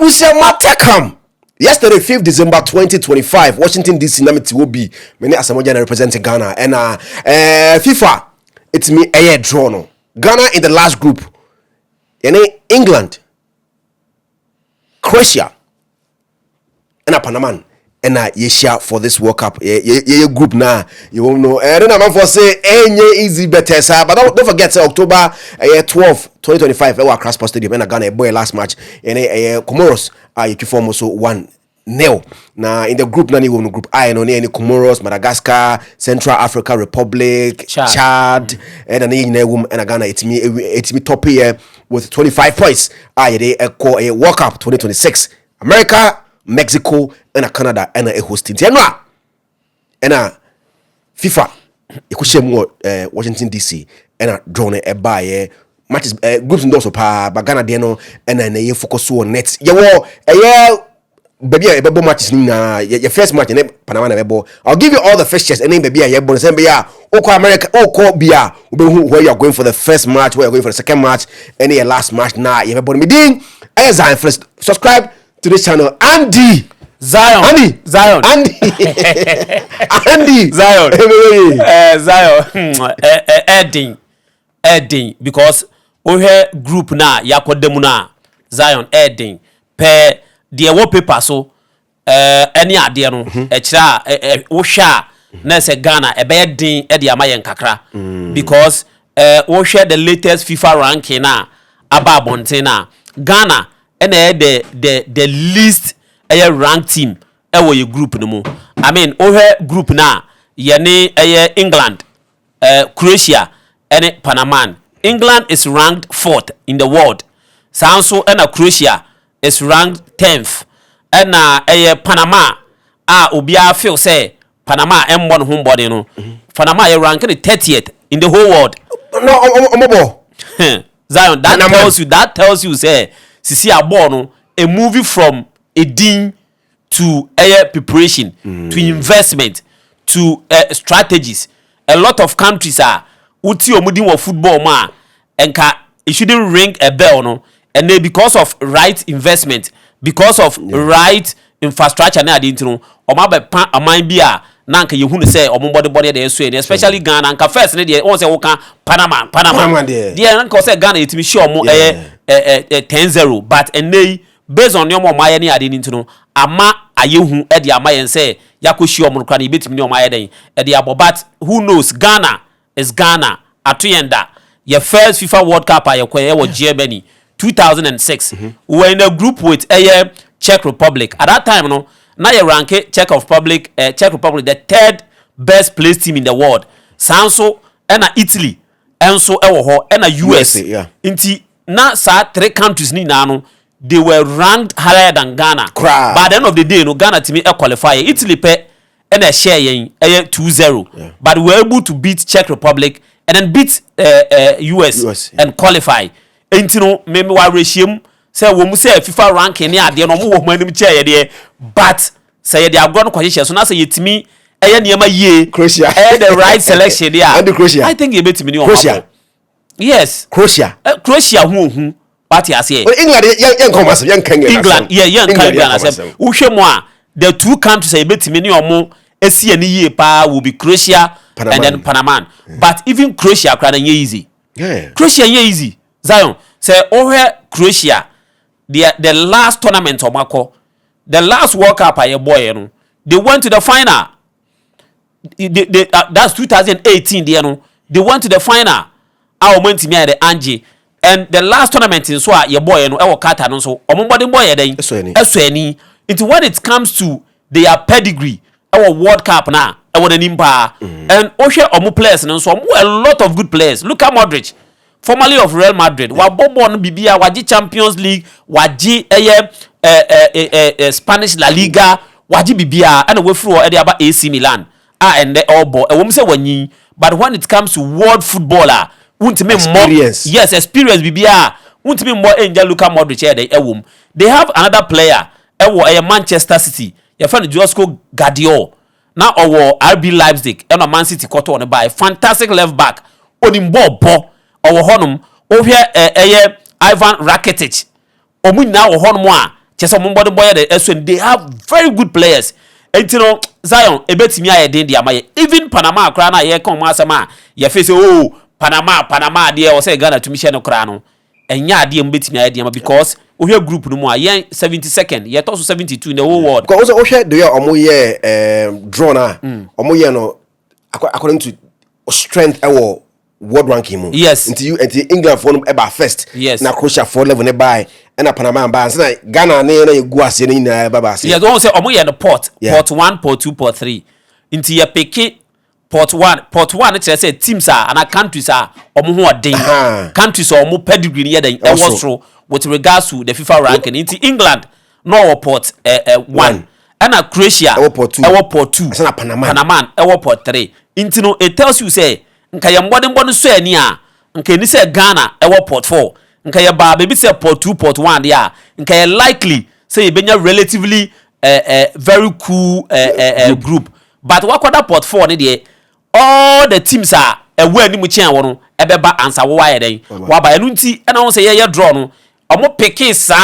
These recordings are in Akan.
Abusia Matekam. Yesterday, 5th December 2025, Washington DC Namiti will be many Asamoah representing Ghana and FIFA. It's me a draw no. Ghana in the last group. England, Croatia, and Panama. And you share for this World Cup. Yeah, group now. You won't know. I don't know for say any easy better, sir. But don't forget October 12, 2025. Our Crossport Stadium and Ghana boy last match. And Comoros you can form also 1-0. Now in the group, nani will group I any Comoros, Madagascar, Central Africa Republic, Chad, and an and Ghana. It's me top here with 25 points. They call a World Cup 2026. America, Mexico, and Canada, and a hosting. And FIFA, you could share more Washington DC, and a drone a buy matches groups and also pa Ghana Deno, and then a focus on nets. Baby, a bebo matches your first match in Panama. I'll give you all the fixtures and then baby a bonus and be America, Bia, where you're going for the first match, where you're going for the second match, and your last match now. You have me ding as Zionfelix. Subscribe to this channel. Andy Zion. Andy Zion. Adding because we have group na yakodemuna Zion adding per the wallpaper so any idea no extra wo sha na se Ghana e be din e de amayen kakra because wo share the latest FIFA ranking na aba bonten na Ghana and the least ranked team wo your group no mo. I mean group na ye ne England, Croatia and Panama. England is ranked 4th in the world. Sanso and Croatia is ranked 10th. And Panama obia feel say Panama M1 homebody no. Panama is ranked 30th in the whole world. No, Zion, that tells you say Sisi Abono a movie from a din to preparation to investment to strategies. A lot of countries are uti omudi wa football ma enka it shouldn't ring a bell no, and then because of right investment, because of right infrastructure na ade ntino o ma be pa aman bia na nka yehunu say omombode dey so especially Ghana nka first ne dey won say wo kan Panama dey nka say Ghana etimi sure mo 10-0 but enei based on your mama ne ade ntino ama ayehu e dey amayen say yakoshi omurukra na ibetimi ne omaye den e dey abo but who knows. Ghana is Ghana atuyenda your first FIFA World Cup ayekwe was Germany 2006. We were in a group with Czech Republic at that time no now you rank Czech Republic the 3rd best placed team in the world. Sanso and Italy and so and US inti na sa 3 countries ni na no they were ranked higher than Ghana. By the end of the day no Ghana team qualify. Italy pe and a share 2-0 but we were able to beat Czech Republic and then beat US and qualify. Ain't no maybe why regime say we mu say FIFA ranking ni ade no mo wo manim chair there but say they are going to so na say yetimi niema ye Croatia the right selection there. And Croatia I think you betimi ni Croatia. Yes, Croatia hu party as here. England England uhwe mo a the 2 countries say betimi ni omo esi ni ye pa will be Croatia and then Panama. But even Croatia can easy. Croatia easy. Zion say Croatia the last tournament of Mako, the last World Cup I boy no, they went to the final. That's 2018 they went to the final. I went to me at the Angie and the last tournament in so your boy no e Qatar no so omobody boy den esoni it when it comes to their pedigree our World Cup na e won nimpa and omo players no so a lot of good players. Look at Modric, formerly of Real Madrid. Wa bobon bibia waji Champions League, waji Spanish La Liga, waji bibia and we through e dey about AC Milan. And the all ball. E won say wanyi, but when it comes to world footballer, won't mean more experience bibia. Won't mean more angel Luka Modric e they have another player e Manchester City. Your friend Josko Gvardiol. Now our RB Leipzig and Man City quarter on by fantastic left back. Onimbo bo our honum over Ivan Rakitic. Omu na honum a chese mo body boy the so they have very good players. Entino Zion ebetimi aye den dia maye. Even Panama kra na ye kan mo asema ye face oh Panama dia o say Ghana to me share no kra no. Enya ade mbetimi aye dia because ohwe group no mu a yen 72nd ye to so 72 in the whole world. Because also ohwe do ye omo ye draw na omo ye no according to strength our world ranking mu. Yes. Until England for eba first. Yes. Na Croatia for level ne buy and Panama ba so na Ghana na ye go ase ni na baba ase. Yes, don't say omo ye no port 1, port 2, port 3. Until ye pick port 1 it say teams are and countries are omo ho odin. Countries are omo pedigree ne den e was through with regards to the FIFA ranking. Into England no port 1 and Croatia port 2 and Panama port 3. Into no it tells you say nka ye mbodin so ani a nka ni say Ghana port 4 nka ye ba baby say port 2 port 1 there nka ye likely say benya relatively very cool group but what kwada port 4 ne there all the teams are we ni mu chen wo no ebeba answer wo wa den wa ba enu nti na won say ye draw no omo pick sa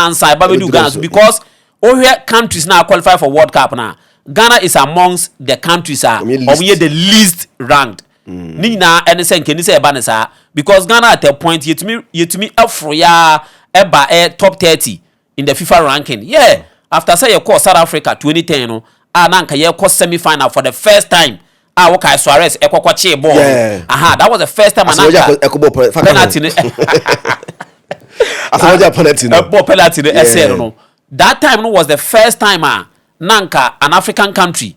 answer ba do Ghana because all countries now qualify for World Cup now. Ghana is amongst the countries the least ranked. Ni na any say nkeni say eba ne sa because Ghana at a point yetumi afro ya eba top 30 in the FIFA ranking. Yeah, after say you call South Africa 2010 no na nka ye call semi final for the first time. Wokai Suarez ekokwa che ball. That was the first time penalty. Penalty no. That time no was the first time nanka an African country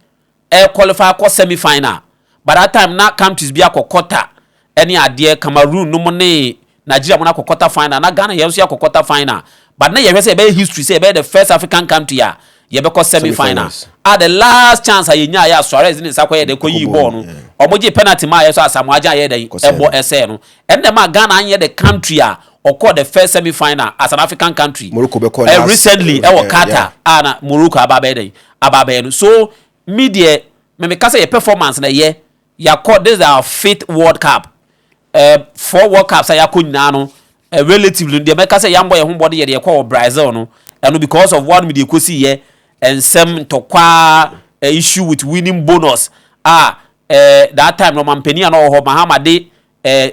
qualify for semi final. But that time na countries be akọ quarter any idea Cameroon no money Nigeria mo na quarter final na Ghana ye so quarter final. But na ye say be history say be the first African country ye be semi final. The last chance nya ya Suarez ni sakwa de koyi ball no. Omoje penalty ma ye so asamoaja ye den ebo ese no. And the ma Ghana anye the country or call the first semi final as an African country. Morocco be called recently Qatar and Morocco ababeno. So media me kasa your performance na ye ya call this our 5th World Cup. 4 World Cups ya ko nyina no relatively the make say yambo ye ho body ye call Brazil no and because of what media ko see ye and some tokwa issue with winning bonus that time no mampeni na ho Mahamade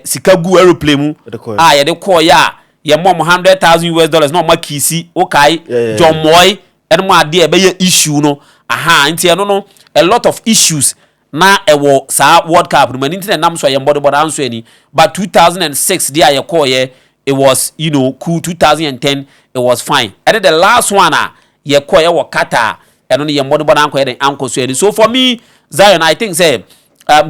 sikagu aeroplane mu ye de call ya ye mom $100,000 no ma kisi okay John Moy and mo ade e be ye issue no nti no a lot of issues na ewo sa World Cup no mani nti nam so ye mbode boda anso ani but 2006 there ye call ye it was cool. 2010 it was fine and the last one ye call ye wo Qatar and no ye mbode boda anko ye den anko so ani. So for me Zion I think say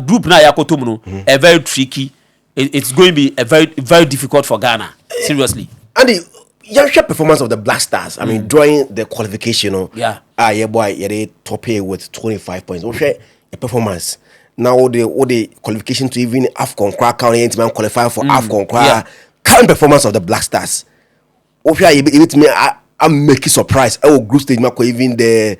group na yakotom no a very tricky. It's going to be a very, very difficult for Ghana. Seriously. And the young performance of the Black Stars, I mean, during the qualification, yeah, boy, they top here with 25 points. Okay, a performance. Now all the qualification to even AFCON qualify for AFCON. Current performance of the Black Stars. Okay, it me I make it surprise. I will group stage even the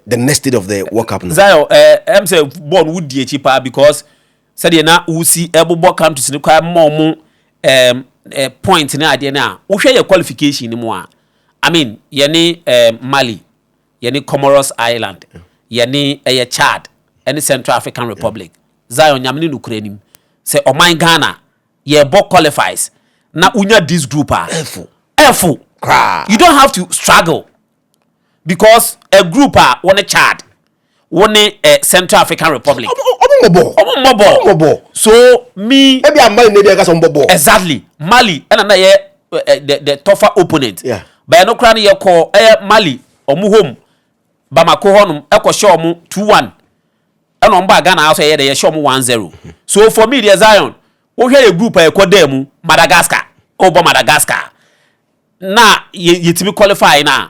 next stage of the World Cup. Zion, I'm say born would be cheaper because. Said na usi ebo countries ni kwa mo point na ade na wo hwe your qualification ni mo I mean ye ni Mali ye ni Comoros Island ye ni Chad and Central African Republic Zion nyamni nukure nim say oman Ghana ye bo qualifies na unya this group F you don't have to struggle because a group one Chad one Central African Republic so me maybe I'm Mali maybe I got some bobo exactly Mali and na ye the tougher opponent but no kra na ye call Mali omu home Bamako honum e ko show mu 2-1 and on ba Ghana house ye dey show mu 1-0 so for me the Zion wo hwe group e ko dem Madagascar Madagascar na ye timi qualify na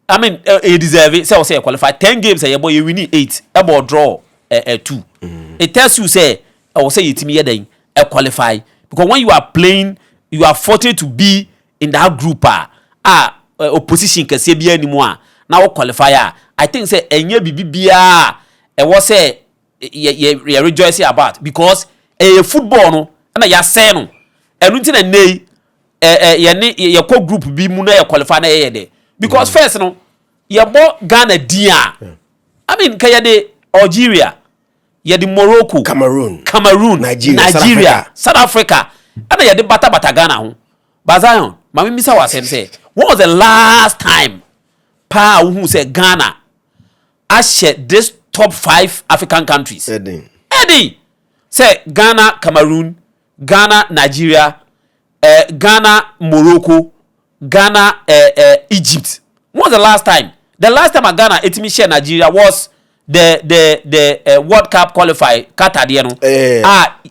I mean he deserve it say qualify 10 games ye boy you win 8 about draw 2 it tells you say I will say it me then qualify because when you are playing you are fortunate to be in that group opposition can say be anymore now qualifier I think say enye bibia e was say ye rejoice about because football no na ya say no enu nti na nei ye ko group bi mu na ye qualify na ye de because first no ye bo Ghana dia I mean kaya de Algeria ye de Morocco Cameroon Nigeria South Africa and ye de bata Ghana ho Bazion mama misa wasem say when was the last time pa who say Ghana I share this top 5 African countries Eddie say Ghana Cameroon Ghana Nigeria Ghana Morocco Ghana Egypt. When was the last time? The last time Ghana etimi share Nigeria was the World Cup qualify Qatar there no.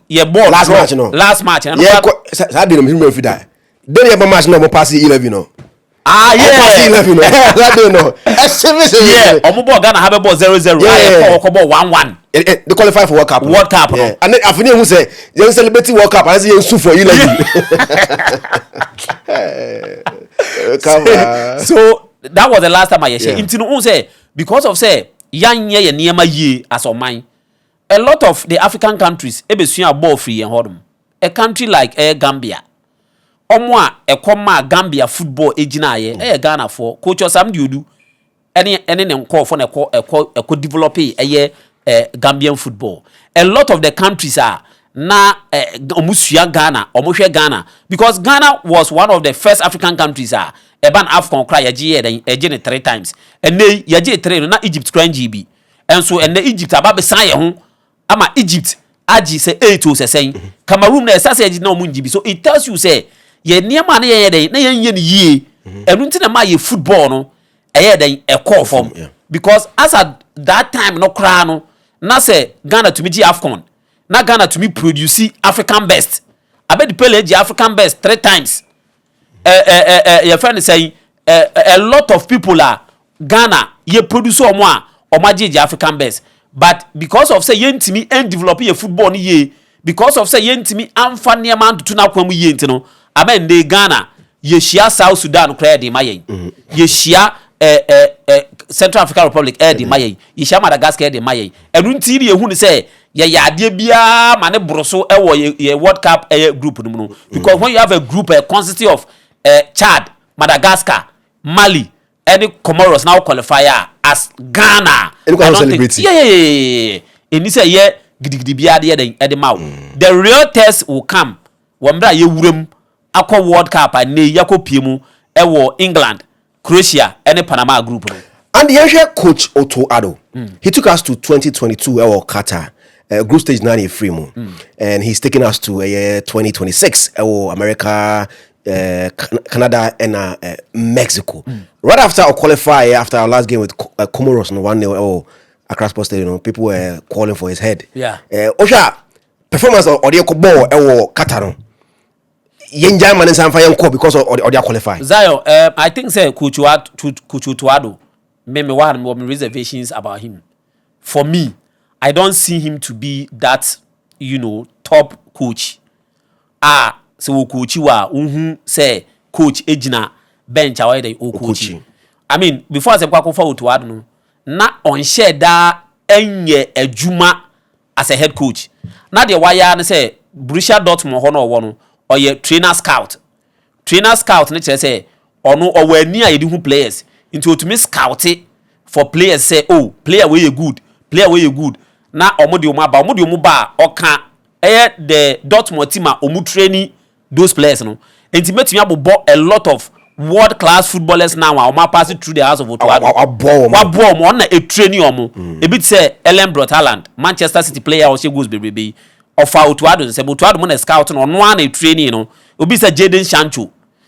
Ye ball last match no. Last match. Yeah, I didn't remember if that. Then you match no pass 11 no. Yeah. Pass 11 no. I don't know. Yeah, omo ball Ghana have a ball 0-0. Yeah, ball 1-1. They qualify for World Cup. World Cup. Yeah. And then after who say you celebrating World Cup, I say you sue for 11. So that was the last time I share. Into no say because of say yan ye niema ye as on mine. A lot of the African countries ebesua ball free and hodum. A country like Gambia. Omwa ekoma Gambia football ejina ye Ghana for coach Osam Diodu any call for eko develop Gambian football. A lot of the countries are na omusua Ghana omohwe Ghana because Ghana was one of the first African countries eban Afcon cry yaje 3 times and they yaje 3 na Egypt cry GB and so and Egypt ababe san ye ho ama Egypt agi say 8 o say Cameroon na esase agi na omu GB so it tells you say ye niema na ye den na ye ne yie enu nti na ma ye football no den e call form because as at that time no cry no na say Ghana to me Afcon na Ghana to me produce African best abe the pele African best 3 times your friend is saying a lot of people are Ghana ye produce omaji African best but because of say yentimi and develop your football ni ye because of say yentimi amfa niam to na kwamu ye ntino amen de Ghana ye shia South Sudan cry de mayen ye shia Central African Republic de mayen ye shia Madagascar de mayen enu ntiri ye hu ni say ye yade bia mane broso ewo ye World Cup group no because when you have a group consisting of Chad, Madagascar, Mali, any Comoros now qualifier as Ghana. Yeah. And this year, the real test will come when you wurem aqua World Cup and ne yako piemu ewo England, Croatia, any Panama group. And the Asia coach Otto Addo, he took us to 2022 ewo Qatar. Group stage 9 free and he's taking us to 2026 ewo America. Canada and Mexico. Right after our qualify, after our last game with Comoros, 1-0 across Sports Stadium, people were calling for his head. Yeah. Osha performance of the ball Qatar. Yenja man and fire because of the qualify. Zion, I think say Kuchutuado made me one of my reservations about him. For me, I don't see him to be that top coach. So coach wa say coach ejina bench away the coach. I mean before I say kwa for to add no na on share da enye adwuma as a head coach. Na the wire na say Borussia Dortmund ho no wo no or ye trainer scout. Trainer scout na say ono owo ani a yedi hu players into to me scout for players say oh player wey you good na omodi omu ba oka the Dortmund team a omu training those players no intimate me abo a lot of world class footballers now are passing through the house of Otuado on a training omo a bit say Ellen Brot Haaland Manchester City player or she goes baby of Otuado say Otuado mon scout on one a training no obi say Jadon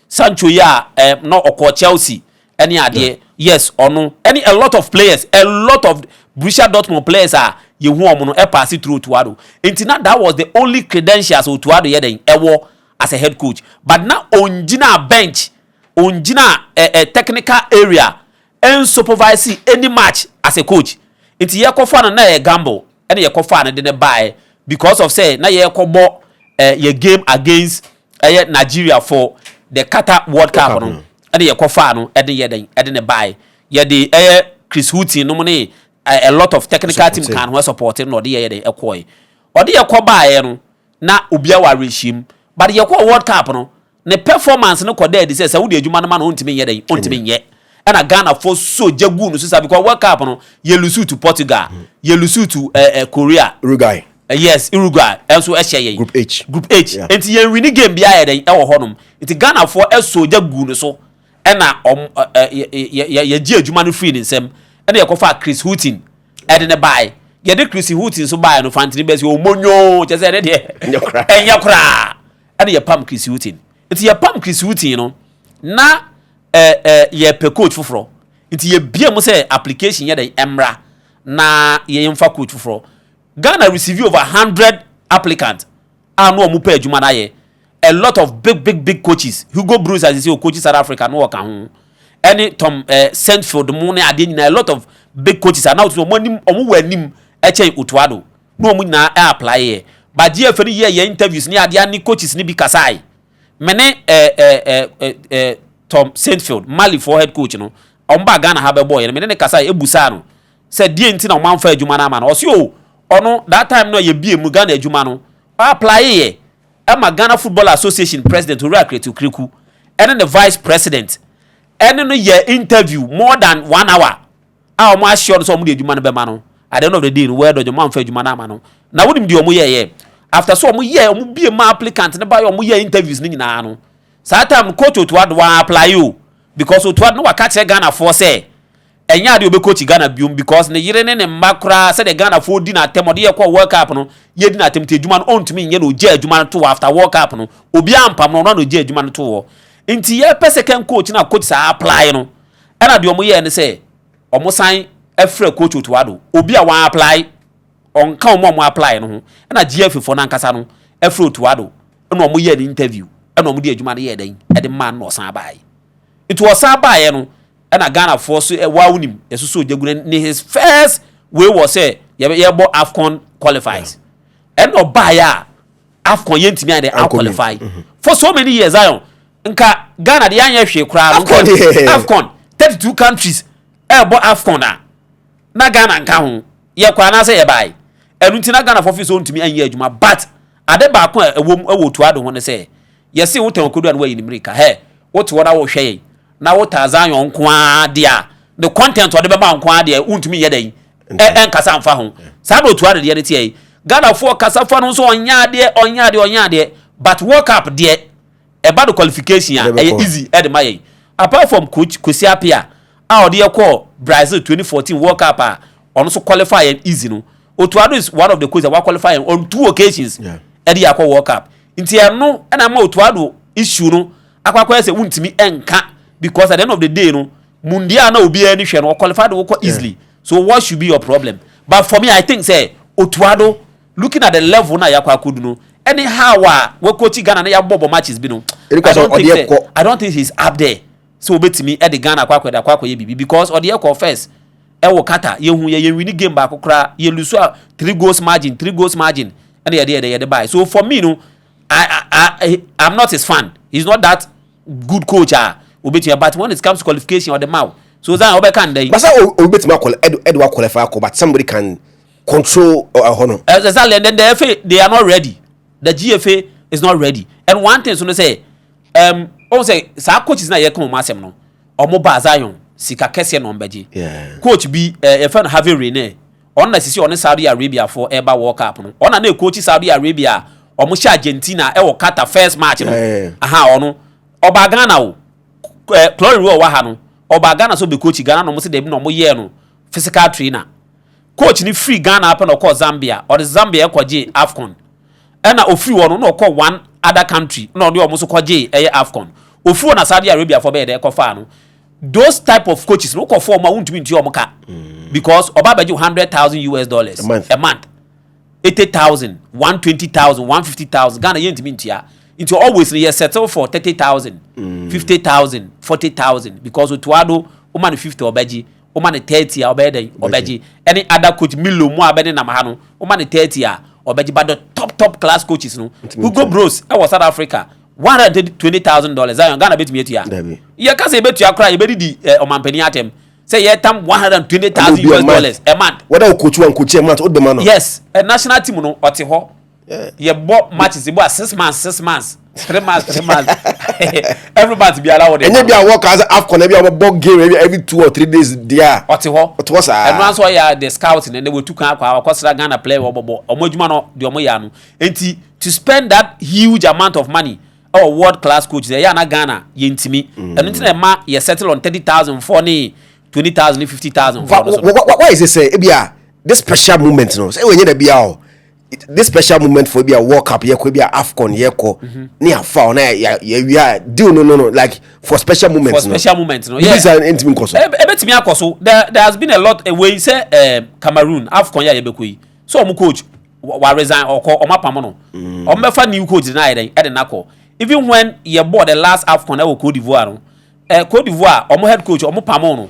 Sancho ya no or Chelsea any idea yes or no any a lot of players a lot of Borussia Dortmund players are you who no pass it through Otuado intina that was the only credentials Otuado ye den ewo as a head coach but now on Gina bench on Gina a technical area and supervise any match as a coach into ye kofa na ye gamble and ye kofa na de buy because of say na ye kobo ye game against Nigeria for the Qatar World Cup no and ye kofa no and ye den and buy ye the Chris Hughton no money a lot of technical team can who support him no de ye den ekoi or de ye ko buy no na obia wa regime but ye ko World Cup no ne performance no ko there say Saudi adwuma no ma no ontimi ye den ontimi ye and a Ghana for so jagun because World Cup no ye lose to Portugal, ye lose to Korea, Uruguay. Yes, Uruguay, also Group H. Group H. And ye winning game behind our honum. It's Ghana for a so jagun so and ye jumanu free in some and ye kofa Chris Houghton and a buy. Ye de Chris Houghton so buy no fancy best you monyo just said it and your cra and ye pump Chris Houghton. It's your pump Chris Houghton, you know. Na ye per coach for it's ye be mo say application ye the emra na ye mfa coach for Ghana receive over 100 applicants and no mu pay adwuma na ye a lot of big coaches Hugo Bruce as you say coaches South Africa no work ho any Tom Zionfelix mo na ade a lot of big coaches are now to mo nim omo wanim eche Otuado no mo na apply here but GF ni ye interviews ni ade ani coaches ni bi kasai mene Tom Zionfelix Mali for head coach no omba Ghana have boy mene ne kasai ebusa no said die nti na man fa adwuma na ma no osi o ono that time no ye bie mu Ghana adwuma no apply here Emma Ghana Football Association president Uriakre to Kriku and the vice president and no year interview more than 1 hour ah mo assure so mo de adwuma no be ma no at the end of the day where do man fa adwuma na ma no na wonim de omo ye after so omo ye omo bie ma applicant ne ba yo omo ye interviews ni nyina no that time coach Otuado wan apply you because Otuado no wa catch Ghana for say enya de obe coach Ghana biom because ne yire ne makra say the Ghana for di na temode ye kwa World Cup no ye di na temte adwuma no ontumi nye no je adwuma to after World Cup no obi ampam no je adwuma to wo nti ye second coach na coach sa apply no era de omo ye ne say omo san efre coach Otuado obi a wan apply onka omo apply no ho na GF for na nkasa no efre Otuado na omo ye the interview na omo di adwuma no ye den e de man no san bae it was san bae no and a Ghana force wawunim yesusu jagun his first way was say ye bo AFCON qualifies and no buyer AFCON yentimi and they qualify for so many years Zion nka Ghana de anya hwe kra AFCON 32 countries bo AFCON na Ghana nka ho ye kwa na say ye bai enu nti na Ghana for fi so ntimi anya adwuma but ade ba ko ewo Otuado ho ne say ye se wotan kodu an wa yinimrika he wotu wona wo hwe na wo Zion kwa dia the content ode be ma kwa dia untumi ye den kasa mfa ho sa do Otuado de tie Ghana for kasa fa no so onya de but World Cup de e ba the qualification easy e de maye apart from coach Kosiapia ode ye call Brazil 2014 World Cup on so qualify easy no Otuado is one of the coaches that qualify on 2 occasions e de yakwa World Cup nti no na ma Otuado issue no akwa say untumi enka because at the end of the day no mundia na obi ani hwe no qualified wo easily so what should be your problem but for me I think say Otuado looking at the level na yakwa kudu no anyhow we coach Ghana na ya bobo matches bi no I don't think he's up there so obetimi e de Ghana akwa ye bibi because ode call first e wo kata ye hu ye win game ba kokra ye lose 3 goals margin and ye de buy so for me no I'm not his fan he's not that good coach but when it comes to qualification or the mouth so that obe can dey but say obetimi qualify but somebody can control honor exactly and then the FA they are not ready the GFA is not ready and one thing so say say sa coaches na ye come masem no omo ba Zion sika kese no mbeji coach bi e fa have Rene on na sisi on Saudi Arabia for eba World Cup no on na coach Saudi Arabia omo sha Argentina e wo Qatar first match no ono oba Ghana o Glory Row wa ha no oba Ghana so be coach Ghana no mo se dem no mo ye no physical trainer coach ni free Ghana up no call Zambia or the Zambia kwaje AFCON na o free one no call one other country no de o mo so kwaje AFCON o free na Saudi Arabia for be dey call fa no those type of coaches no call for ma wuntumi nti o mo ka because oba beji $100,000 a month 80,000 120,000 150,000 Ghana yen ntimi ntia into always you settle for 30,000 50,000 40,000 because Otuado o man 50 obeji o man 30 obedi obeji any other coach milo mo abedi na ma no o man 30 obeji but the top class coaches no Hugo Bros e was South Africa $120,000 Zion Ghana bet me etia ye ka say betu akra ye bedi di omampani atem say ye tam $120,000 a month whether coach one coach a month o de man yes a national team no ote ho ye bo matches bo 6 months 3 months Everybody be allowed. And you be a work as AFCON every game every 2 or 3 days there. What was and once why the scouting and they were took out our Costa Ghana play or Omojumano the Omoyanu. And to spend that huge amount of money. Oh, world class coach there, Yana Ghana, Yintimi. And until a man you settle on 30,000, 40, 20,000, 50,000. Why is it say this special moment? No, say when you be out. This special moment for be a World Cup, you could be a AFCON, you could near found yeah, do no, like for special moments. For special moments, no, yeah. This is an intimate course. There has been a lot of ways. Cameroon, AFCON, yeah, Bekui. So, coach, resign or call Pamono. Or Mefa new coach denied at the Nako. Even when you bought the last AFCON, I will Cote d'Ivoire. Cote d'Ivoire, or head coach, or Pamono.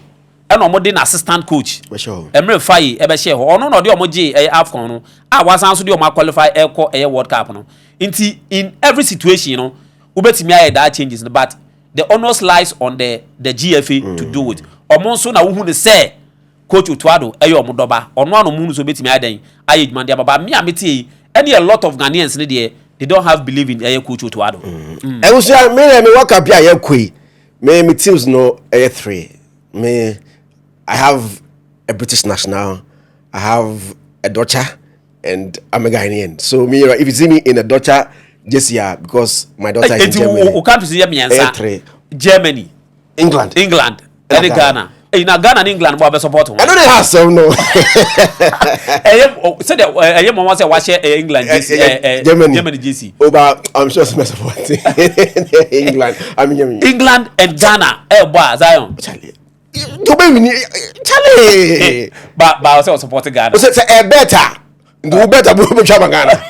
And no more than assistant coach. Emre Faye, ebe share. Or no, the omoji AFCON. No, I was answered the qualify a World Cup. No, in every situation, you know, ubeti me that changes. But the honors lies on the GFA to do it. Or monso na who say coach Utuado, ayo mudoba. Or no munu so beti me aden. Aye man dia baba. Me ameti any a lot of Ghanaians in there. They don't have belief in coach Utuado. I was me World Cup ya kui. Me teams no 3. Me. I have a British national, I have a daughter, and I'm a Ghanaian. So me, if you see me in a daughter, just yeah, because my daughter is in Germany. Can't see me Germany, England, and Ghana. In Ghana and England, what support? I don't have some no. Said I am once I watch England, Germany, GC. Oh, but I'm sure some support England. I mean England and Ghana. Zion. Charlie, but I also support Ghana. So say better. Do better be chama Ghana.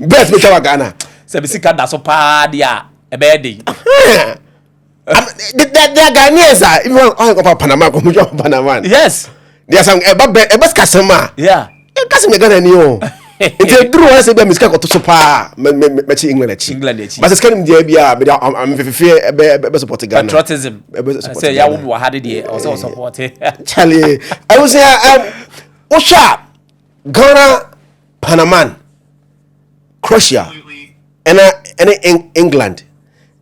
Best be chama Ghana. Say be sika da so pa dia e be dey. The Ghanaians even on Panama come Panama. Yes. There are some best customer. Yeah. Customer Ghana ni o. It's true I say be miska ko to so pa me England echi. But it's kind of the bia I'm fear be support Ghana. Patriotism. Say ya wo me wa hade dey also support. Charlie, I was Osha Ghana, Panama, Croatia, and England.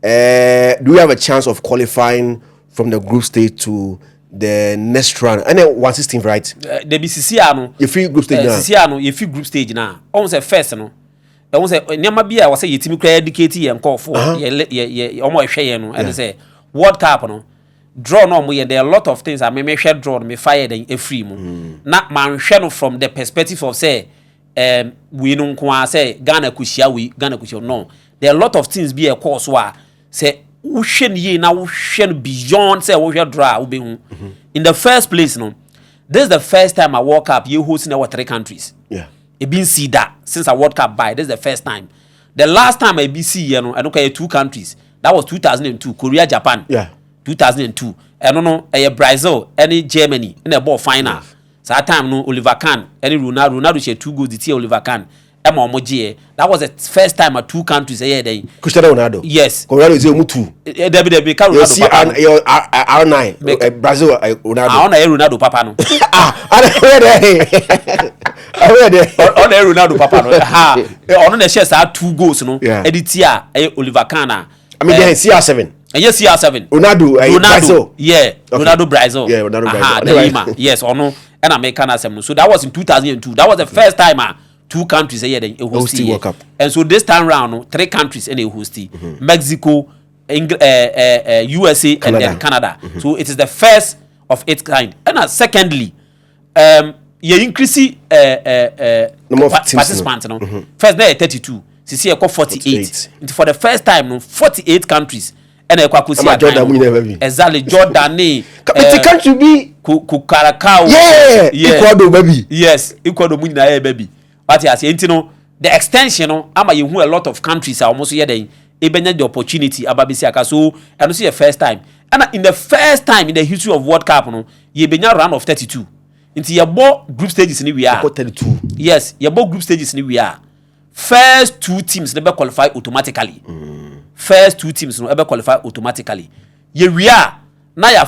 Do we have a chance of qualifying from the group stage to the next round? And then 116, right? The BCC no. You free group stage now. BCC no, you free group stage now. Almost a first no. Almost a nyama bia was say yetimi kra educate and call for ye almost hwe no and say World Cup no. Draw no mo ye there are a lot of things I me hwe draw me fire then e free mu. Na man hwe no from the perspective of say we no nko say Ghana kushia we Ghana kushia no. There are a lot of things be a course wa say ushen ye na ushen beyond say wo hwe draw wo be hu. In the first place no. This is the first time I World Cup you hosting our 3 countries. Yeah. It been see that since I World Cup by this is the first time. The last time I BC you know I don't care 2 countries. That was 2002 Korea Japan. Yeah. 2002. I don't know Brazil any Germany in the ball final. So that time no Oliver Kahn any Ronaldo share 2 goals the Oliver Kahn. That was the first time at 2 countries here then. Cristiano Ronaldo. Yes. Ronaldo is mutu. Ronaldo papa. R9 Brazil Ronaldo. I want Ronaldo papa no. On Ronaldo papa no. Ha. On the share 2 goals no. Editia Oliver Kahn. I mean they CR7. Yes, CR7. Ronaldo Brazil. Yeah. Okay. Ronaldo Brazil. Yeah, Ronaldo Brazil. Yes, or no. And American Assembly. So that was in 2002. That was the first time 2 countries here then hosting World Cup. And so this time round 3 countries in a hosting. Mexico, USA Canada. And then Canada. So it is the first of its kind. And secondly, you increase participants no. First there 32. See here 48. For the first time no 48 countries. And exactly Jordan it can't be Kukarakao. Yeah. Ecuador baby. Yes, Ecuador munina baby. What you say, you know, the extension, ama you a lot of countries are almost here then. Even the opportunity ababisi akaso, and see the first time. And in the first time in the history of World Cup, no, you been round of 32. Into your group stages in we are. 32. Yes, your group stages in we are. First 2 teams never qualify automatically. First 2 teams never qualify automatically. Ye we are now your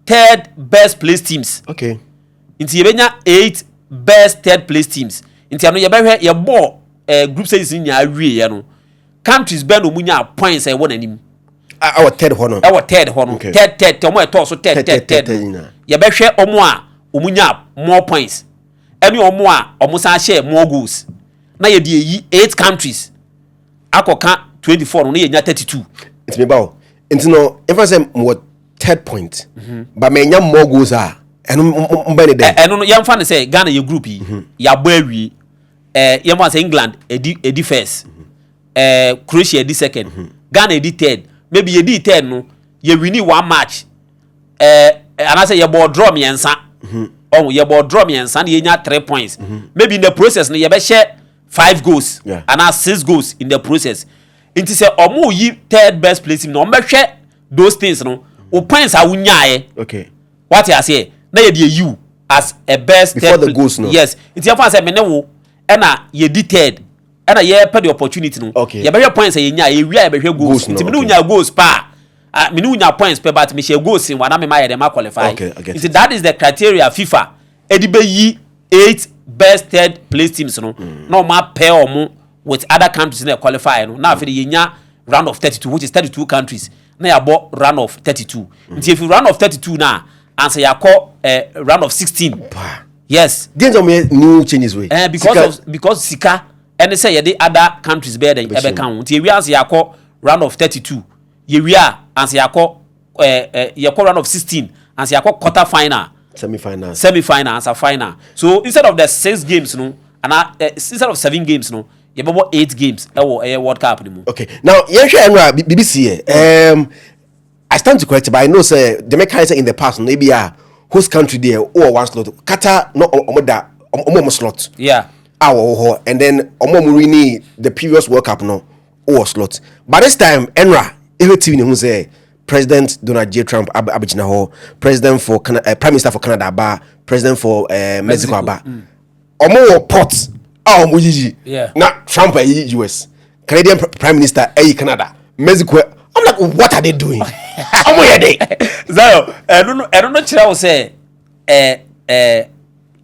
3rd best place teams. Okay. Into your 8 best 3rd place teams. Inti ano ye behwe ye bo group stages ni nya awie ye no countries be no munya points e won anim our third honor. Third. Omo eto so third. Ye be hwe omo a omunya more points. Any omo a omo san share more goals. Na ye dey 8 countries. Akoka 24 no ye nya 32. It's me bawo. Nti no if I say more third point. But me nya more goals are eno mbane dey. Eno no yam fa ne say Ghana ye group yi. Ya bo awie. Yam fa say England edi first. Croatia edi second. Ghana edi third. Maybe ye di third no ye win one match. And I say ye bo draw me ensa. Oh, ye bo draw me ensa ye nya 3 points. Maybe in the process no ye be share 5 goals and 6 goals in the process. It is omo yi third best place no be hwe those things no. O points a wunya okay. What I say? Na ye dey you as a best before the goals no. Yes. It you say me ne wo e na ye di third. E na ye pay the opportunity no. Okay. Ye be hwe points ye nya ye wi ye be hwe goals. It me no nya goals pa. Me no nya points pe but me share goals in wana me ma ye dem qualify. Okay, it that is the criteria FIFA. E di be yi 8 best third place teams no. No ma pair omo with other countries in the qualify no. Now for the nya round of 32 which is 32 countries. Na ya bo round of 32. If you round of 32 now answer ya call round of 16. Yes. Games on new changes way. Because Sika and they say ya the other countries better than ever count. If we answer ya call round of 32. We are answer ya call round of 16 answer ya call quarter final. Semi-final answer final. So instead of the 6 games no and instead of 7 games no you have 8 games World Cup anymore. Okay. Now, BBC I stand to correct, but I know say the mechanism in the past maybe host country there or one slot. Qatar no omo slot. Yeah. And then omo murini the previous World Cup no or slot. But this time Enra TV who say President Donald J. Trump abijina ho, President for Prime Minister for Canada ba, President for Mexico ba. Omo ports yeah. Now Trump US, Canadian Prime Minister Canada, Mexico. I'm like, what are they doing? Zion, I don't know. I will say,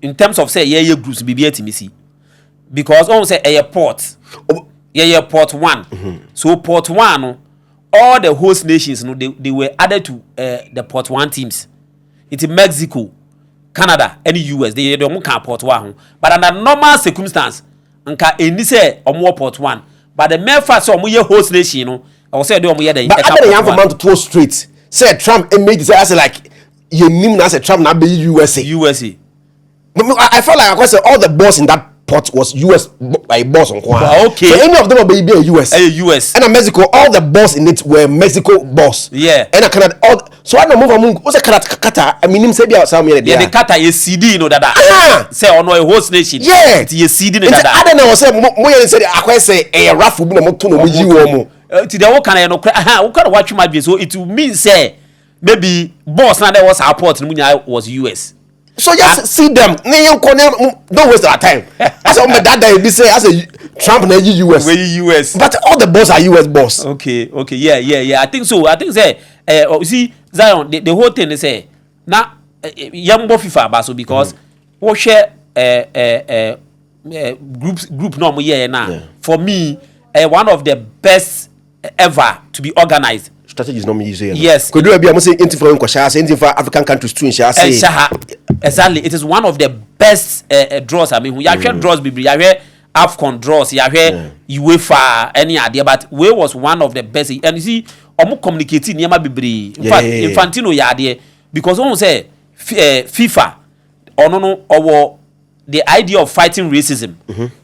in terms of say, yeah, groups be TMC because I say port, port 1. So port 1, all the host nations, they were added to the port 1 teams. It's Mexico, Canada, and US. They don't count port 1. But under normal circumstance, nka any say more port 1. But the mere fact so we host nation, I will say do we the. But other young man to throw straight. Say Trump and made say as like you name as a Trump now be USA. I felt like I said all the boss in that port was US boss on Kwan. Okay. So any of them will be a US. US. And Mexico, all the boss in it were Mexico boss. Yeah. And Canada all so I don't move among what's a Qatar. I mean him say be outside me. Yeah, the Qatar is CD that. Say on a host nation. Yeah. It is CD that. I don't know say mo say I say a raffle bi na mo to no mo ji wo mo. To the what can no what can watch my so it will mean say maybe boss now there was our port was US. So just see them. Don't waste our time. As on that day, they say as a Trump na US. US. But all the boss are US boss. Okay. Yeah. I think so. I think say you see Zion the whole thing they say now young FIFA baso because we share group no here now. For me one of the best ever to be organized. Strategies no me use here. Yes. Could do be am say anything for Nkosha, say anything for African countries too in say. Exactly. It is one of the best draws. I mean, we have draws bibri, you have AFCON draws, you have UEFA any idea, but we was one of the best. And you see, omo communicating niema bibri. In fact, Infantino ya there because one say FIFA or the idea of fighting racism.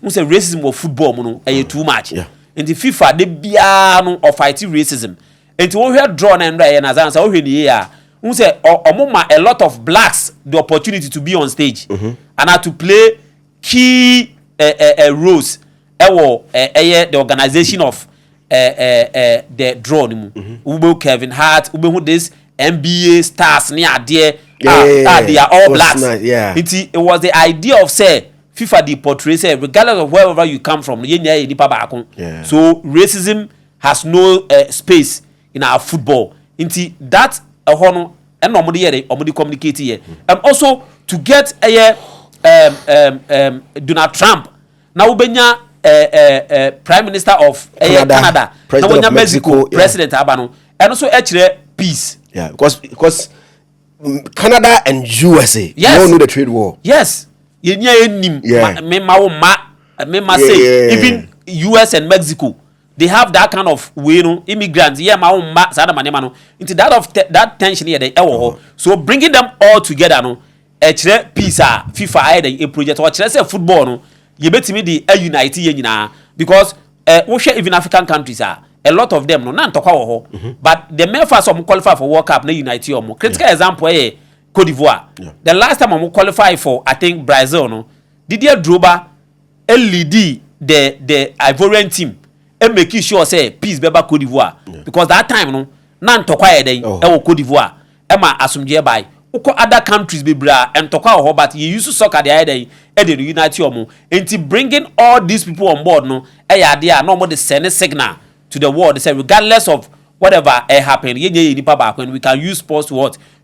We say racism of football too much. Yeah. And the FIFA they biya of fighting racism. And to hear draw and as answer we here. We say a lot of blacks the opportunity to be on stage and how to play key roles the organization of the draw Kevin Hart this NBA stars near there they are all blacks. Nice, yeah. It was the idea of say FIFA the portray say regardless of wherever you come from so racism has no space in our football. Into that and normally communicate here. Also to get Donald Trump now Prime Minister of Canada. President of Mexico, President Abano and also actually peace. Yeah, because Canada and USA yes. don't know the trade war. Yes. Me say even US and Mexico, they have that kind of way, you know, immigrants. Yeah, my own into that tension here, they so bringing them all together, no, actually peace, FIFA, a project, or actually football, no, you bet me the unite because we share even African countries are. A lot of them no nan talk but the men first some qualify for World Cup na unite omo critical example Cote d'Ivoire the last time we qualify for I think Brazil no Didier Drogba lead the Ivorian team and make sure say peace beba Cote d'Ivoire because that time no nan talk Cote d'Ivoire e ma asumdie by uko other countries be bra and talk but you used to soccer the idea the unite omo and bringing all these people on board no they are no more the send signal to the world. They say regardless of whatever happened, we can use sports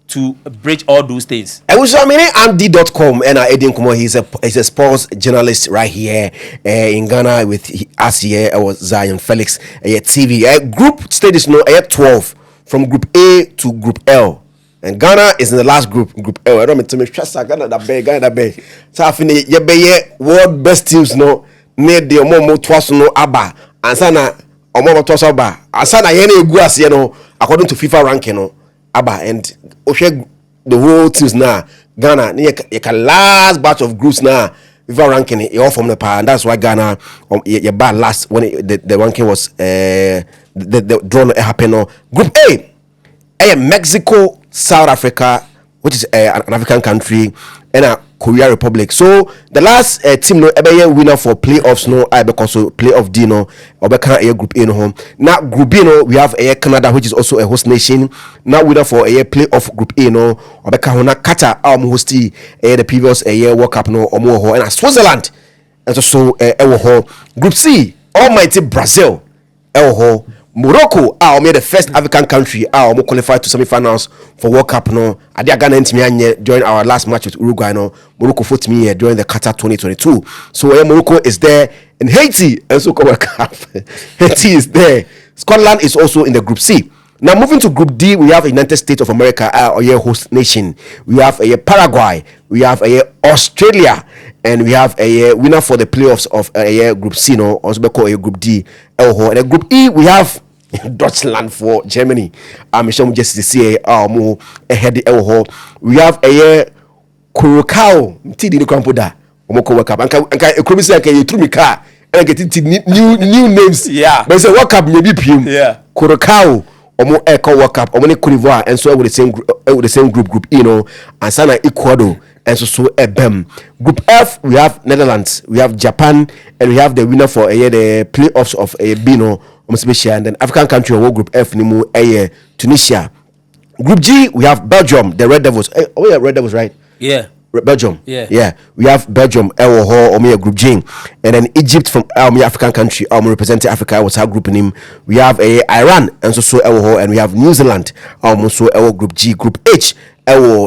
to bridge all those things. I was Andy.com and Edin Kumo. He's a sports journalist right here in Ghana with us here. I was Zionfelix TV. Group status no 12 from Group A to Group L. And Ghana is in the last group, Group L. I don't mean to make sure Ghana that big. So I feel world best teams no need the more twice no aba and sana. Omo to so ba asana ye na egu ase no according to FIFA ranking no aba and ohwe the whole teams na Ghana ye last batch of groups na FIFA ranking e all from the power and that's why Ghana ye ba last when the ranking was the draw happen no. Group A Mexico, South Africa, which is an African country, and Korea Republic. So the last team no ebe winner for playoffs no I because so playoff D no obeka group A no home. Now group B no we have Canada which is also a host nation. Now winner for playoff group A no obeka hona Qatar hosti the previous World Cup no omo ho and Switzerland and so group C almighty Brazil ho Morocco made the first African country qualified to semi-finals for World Cup no ade Ghana ntimi during our last match with Uruguay no Morocco fought me during the Qatar 2022 so Morocco is there and Haiti also World Cup Haiti is there. Scotland is also in the Group C. Now moving to Group D, we have United States of America host nation, we have Paraguay, we have Australia, and we have a winner for the playoffs of Group C no also be called Group D and then Group E we have Deutschland for Germany. Michelle just to see more ahead we have Curacao TD the Campoda Omoko World Cup and can say you through me car and get new names but say World Cup maybe Curacao Omo Eco World Cup Omo Cote d'Ivoire and so with the same group E no and Sana Ecuador and so Ebem. Group F we have Netherlands, we have Japan, and we have the winner for the playoffs of Bino and then African country of Group F nimu Tunisia. Group G we have Belgium, the Red Devils. Red Devils, right? Yeah. Belgium. Yeah. We have Belgium, Group G, and then Egypt from African country, representing Africa was our group name. We have Iran, and so and we have New Zealand, also Group G. Group H,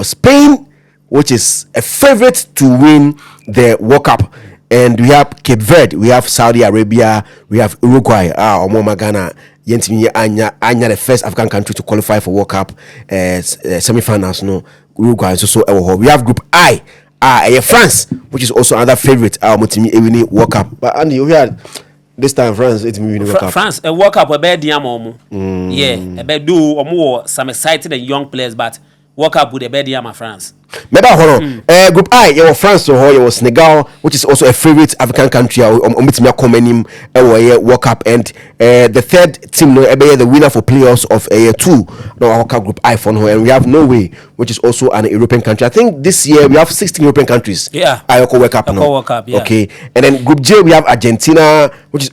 Spain, which is a favorite to win the World Cup, and we have Cape Verde, we have Saudi Arabia, we have Uruguay, Ghana. Anya the first African country to qualify for World Cup semi-finals. No, Uruguay. So we have Group I, France, which is also another favorite. Winning World Cup. But Andy, you hear this time France it's winning World Cup. France a World Cup a bad diamo. Yeah, a bad do or more some excited and young players, but World Cup with a bad diamo France. Maybe Group I, you France so you Senegal, which is also a favorite African country. World Cup, and the third team, the winner for playoffs of World Cup Group I for and we have Norway, which is also an European country. I think this year we have 16 European countries. Yeah, World Cup. World Cup. Yeah. Okay, and then Group J we have Argentina, which is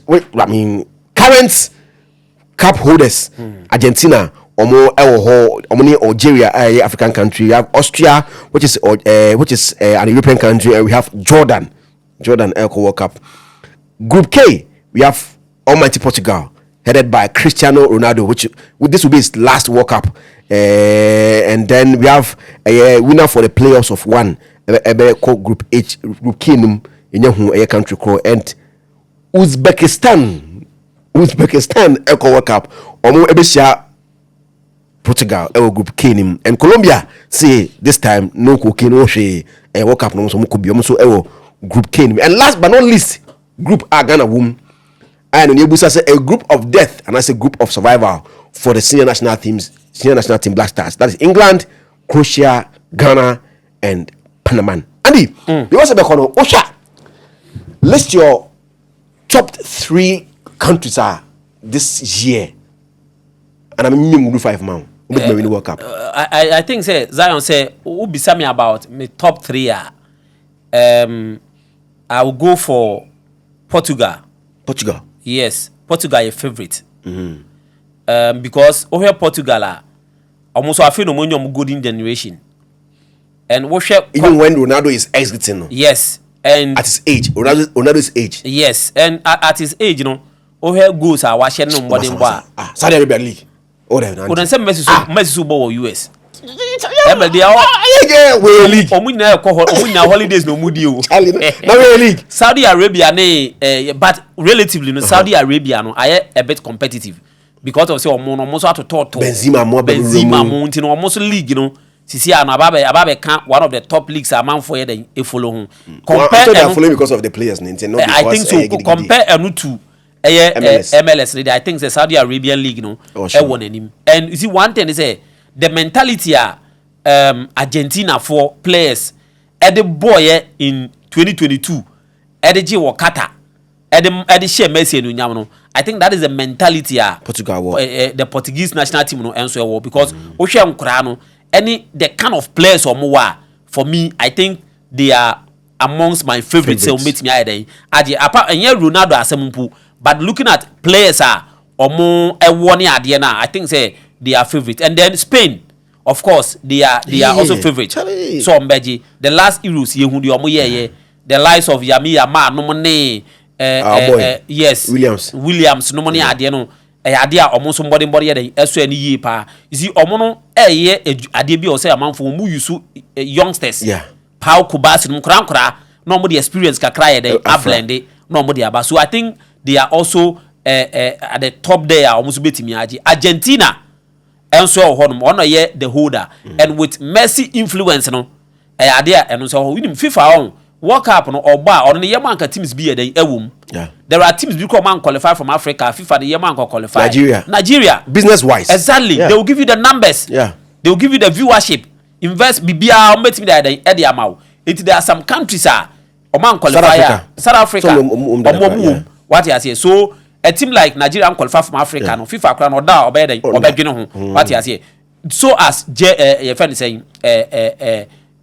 current cup holders. Argentina. Algeria, African country. We have Austria, which is an European country, and we have Jordan, World Cup. Group K, we have almighty Portugal, headed by Cristiano Ronaldo, which this will be his last World Cup. And then we have a winner for the playoffs of one, Group H, Group K, in your country, and Uzbekistan, World Cup. Portugal group K nim, and Colombia say this time no cocaine no she World Cup no so could be almost group K nim. And last but not least, group A Ghana womb, and Nebusa say a group of death and I say group of survival for the senior national team Black Stars. That is England, Croatia, Ghana, and Panama. Andy, because of the corner, Osha, list your top 3 countries are this year, and I'm going 5 man. Win the World Cup. I think say Zion say who be me about me top 3 are. I will go for Portugal. Portugal. Yes, Portugal is favorite. Because over Portugal almost I feel no money on golden generation. And even when Ronaldo is exiting. Yes, and at his age, Ronaldo's age. Yes, and at his age, you know, over goals are watching no more than what. Saudi Arabia League. Oh, then say Messi Super Bowl US. League. Holidays no mudio. League. Saudi Arabia but relatively no Saudi Arabia no I a bit competitive because of say almost to talk to Benzema mo ntino almost league you know sisi an ababe can one of the top leagues among for then e follow home compare so they are following because of the players not because I think so compare enu to MLS I think the Saudi Arabian league no won him and you see one thing is the mentality Argentina for players at the boy in 2022 at the G Wakata at the share Messi and Unyamano. I think that is the mentality Portugal the Portuguese national team no answer war because Ocean Kurano any the kind of players or more for me I think they are amongst my favorites. So meet me apart and Ronaldo asemumpu but looking at players or more a one year I think say they are favorite and then Spain. Of course, they are also favorite. Charlie. So Mbeji, the last Euros the likes of Yami Yama, no money, yes, Williams, no money idea no, idea almost somebody the SNE pa. You see, omono idea or say a man for who you youngsters. Yeah. How Kubas no kra, nobody experience ka cry they are blended, nobody about. So I think they are also at the top there almost beating me Argentina. And so on the holder and with Messi influence no idea and so we FIFA on World Cup no or bar on the Yamanka teams be the ewum. Yeah. There are teams because man qualify from Africa, FIFA the Yamanka qualify. Nigeria. Business wise. Exactly. Yeah. They will give you the numbers. Yeah. They will give you the viewership. Invest BBA met me there the amount. There are some countries or man qualify South Africa. So, what you say. So a team like Nigeria qualify from Africa, no FIFA crown or da or better or beginning what you say. So as your friend is saying,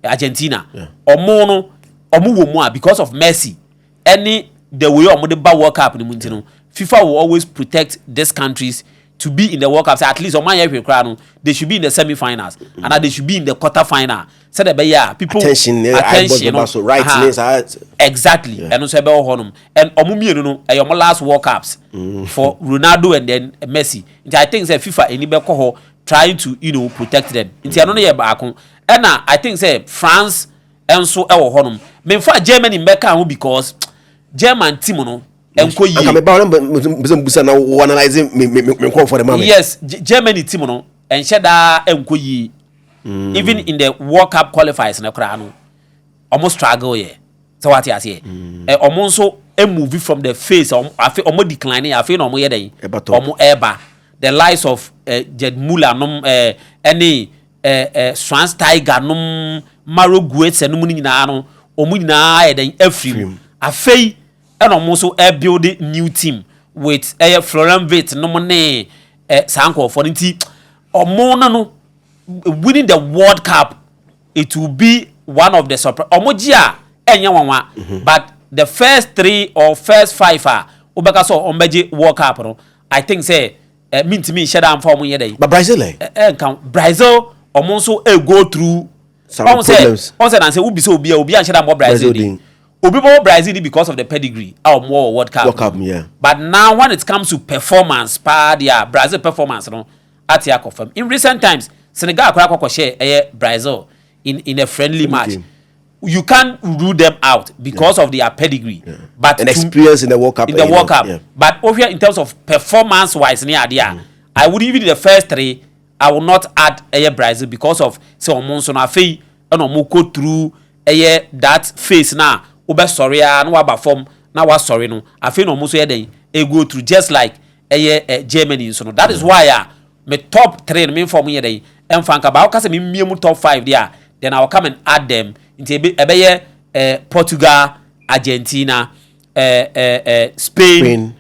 Argentina or mono or more because of Messi. Any the way or the World Cup in the FIFA will always protect these countries to be in the World Cup. So at least on my crown, they should be in the semi-finals and they should be in the quarter-final. So that people attention, exactly. And also about honum and omumi last World Cups for Ronaldo and then Messi. I think say FIFA any trying to protect them. And I think say France and so honum. Me for Germany make because German team no. Yes, Germany team no and sheda enkoyi even in the World Cup qualifiers na kra no almost struggle here. So what you say? Almost so a movie from the face almost declining. I feel no more dey. Almost eba the lives of Jed Muller any Swans Tiger Maro Guets and no nyina no omu nyina e den afrim. Afei and almost a build new team with Florent Vit no money sanko for the no winning the World Cup. It will be one of the surprise omojia but the first 3 or first 5 obeka so ombeje World Cup no I think say mean to me sheda am for mo yede but Brazil almost go through some problems on say and say obi so obi and sheda mo Brazil Obi Brazil because of the pedigree or more World Cup. Yeah. But now when it comes to performance, Brazil performance, no, at your confirm. In recent times, Senegal could share Brazil in a friendly match. You can't rule them out because of their pedigree. Yeah. But an experience in the World Cup. In the World Cup. Yeah. But over here in terms of performance wise, I would even the first 3 I will not add Brazil because of say omonso na afei and omo go through that phase na obe sorry na waba form na wa sorry no afei no omo so den go through just like Germany so no. That is why me top 3 me form here den emfanka ba o say me miemu top 5 there, then I will come and add them into Portugal, Argentina, Spain,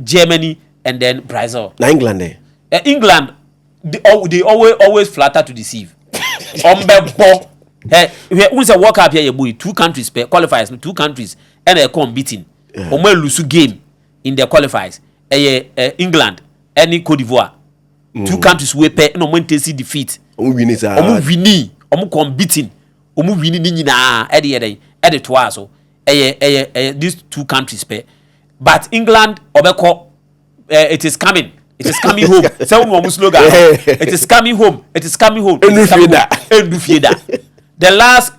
Germany, and then Brazil. Na England England, they always flatter to deceive. Ombebo. We say World Cup here, boy. 2 countries qualifiers, 2 countries, and they come beating. Omo lose game in the qualifiers. England, any Cote d'Ivoire. 2 countries we pay no one see defeat. Omo win it. Omo wini, omo come beating. Omo wini ni na edi twa so. These 2 countries pay. But England obeko it is coming. It is coming home. Say one slogan. It is coming home. It is coming home. The last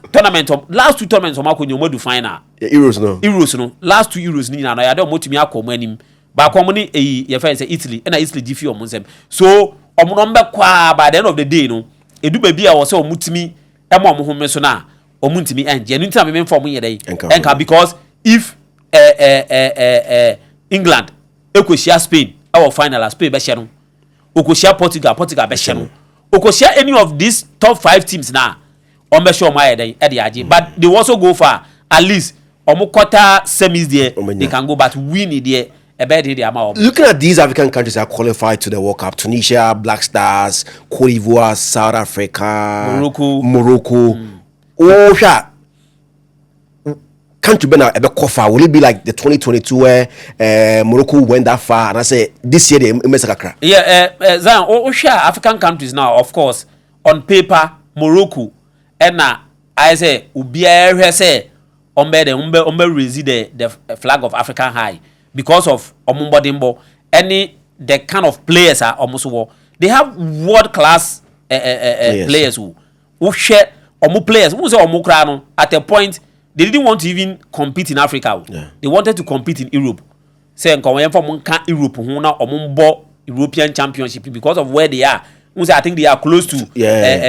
2 tournaments omo do final. Euros no. Last 2 Euros ni na ya dey omotumi akomo anim. Ba komo ni ye fa say Italy na Italy gifi omo nsem. So omo no mbekwa by the end of the day no. Edu ba bia wo say omutimi emo omo home so na omuntimi enje. Nu ntina me form ye dey. Enka because if England ekoshia Spain our final Spain be hye no. Okoshia Portugal be hye no. Okoshia any of these top 5 teams now on be sure my dey age. But they also go far at least omo quarter semis there they can go but win it there. Looking at these African countries that qualified to the World Cup, Tunisia, Black Stars, Cote d'Ivoire, South Africa, Morocco. Oh, yeah. Can't you be now a bit far? Will it be like the 2022 where Morocco went that far? And I say this year they mess a crack. Yeah, Zion. Oh, sure. African countries now, of course, on paper, Morocco, and I say Ubia say umbe raise the flag of African high because of omumbodimbo. Any the kind of players are almost war. They have world class players who share players. Who say omokrano at a point. They didn't want to even compete in Africa. Yeah. They wanted to compete in Europe. Say nko from Europe who na omumbo European Championship because of where they are. I think they are close to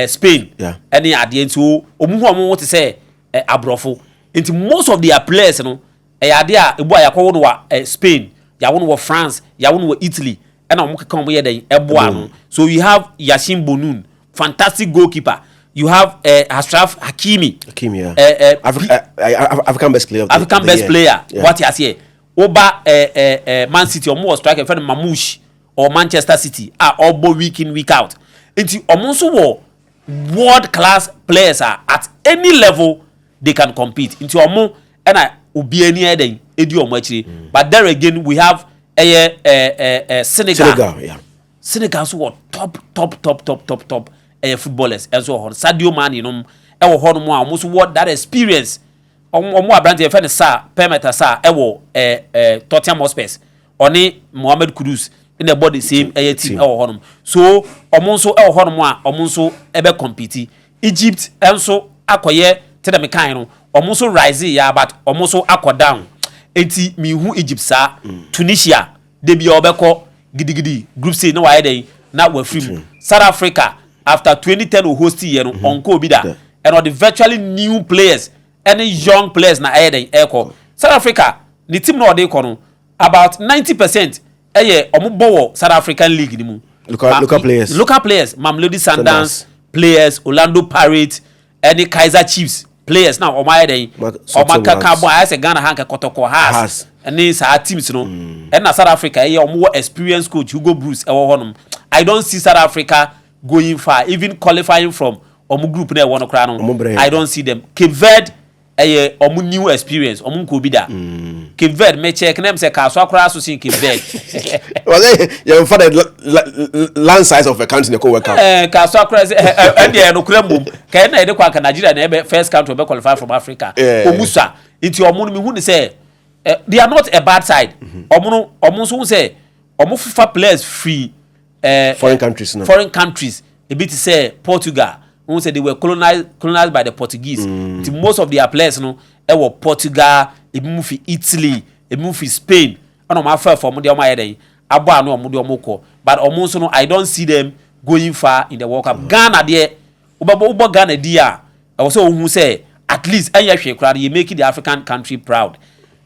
Spain. Yeah. And at the end so omu want to say abrofo. Into most of their players no there ebo yakwo wa Spain, ya won wa France, ya won wa Italy. And omu ka come here then ebo no. So you have Yassin Bonoun, fantastic goalkeeper. You have Ashraf Hakimi. African best player. African best player. Yeah. What you say? Oba Man City or more striker friend Mamouche or Manchester City are all week in week out. Into omonso world class players are at any level they can compete. Into omo and I ubi any eden edu omo actually. But there again we have Senegal. Senegal so top footballers as well. Sadio Mane e wo no almost what that experience omo abrante e fe ne sa perimeter sa e wo Tottenham Hotspur oni Mohamed Kudus in the body same team e wo no. So omo nso e wo no a omo nso e be compete. Egypt enso akoye tede me kan no omo nso rise ya but omo nso akodown. Enti mi hu Egypt sa Tunisia de bia obekọ gidigidi group C no wa den na wa free. South Africa after 2010 we host here onko bi da and all the virtually new players any young players na aiden eko South Africa the team no dey kono about 90% omubo South African league ni mu local players Mamelodi Sundowns players Orlando Pirates any Kaizer Chiefs players now omaiden omakaka bo I say Ghana hanka kotoko has any sa teams no and na South Africa omo experienced coach Hugo Bruce e wo honum I don't see South Africa going far, even qualifying from omu group na one krano. I don't see them. Cape Verde omu new experience, omu ko bi da. Cape Verde me check na say ka so akra so sin Cape Verde. Well, you for the land size of a country na ko work out. Ka so akra and dey no kra mum. Ka na e dey kwa Nigeria na be first country be qualify from Africa. Omusa. Into omu me hu ni say they are not a bad side. Omu so say omu FIFA players free foreign countries now. Foreign countries. A bit to say Portugal. Who said they were colonized by the Portuguese. Most of their players no were Portugal, a move Italy, a move Spain. I know my first for Mudia Mayday. Aba no Mudia Moko. But almost no, I don't see them going far in the World Cup. Ghana there, Uba Ghana dia. I was so who say at least you make the African country proud.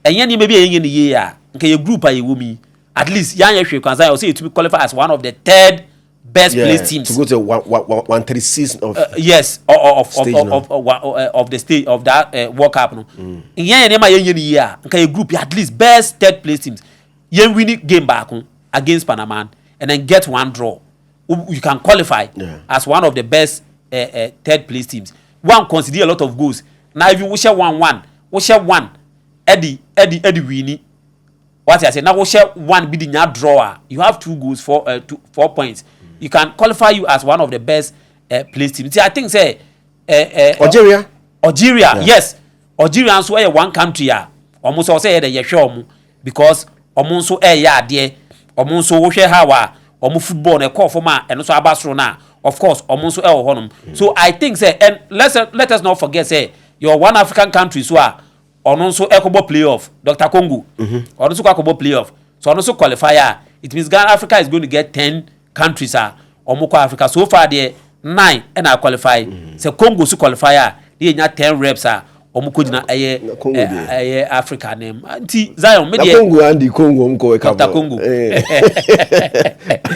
And yen maybe a year. Okay, your group are you me. At least Yan I will say to be qualified as one of the third best placed teams to go to 136 of yes of the stage of that World Cup. No, in year. Okay, your group at least best third place teams. Yen winning game back against Panama and then get one draw. You can qualify as one of the best third place teams. One consider a lot of goals. Now if you wish 1-1, wish 1 Eddie winning. What I say now, wish 1 bidding your drawer. You have 2 goals for 4 points. You can qualify you as one of the best place teams. See, I think say Algeria, yes, Algeria also one country almost also say the because almost so there almost so wish how almost football na call for man and also abasro na of course almost so honum. So I think say and let us not forget say you're one African country so also equable playoff Dr. Congo also equable playoff so also qualifier it means Ghana Africa is going to get 10 countries omoko Africa so far there 9 and I qualify so Congo so qualifier they nya 10 reps omoko jina Africa name anti Zion media Congo and the Congo mko Dr. Congo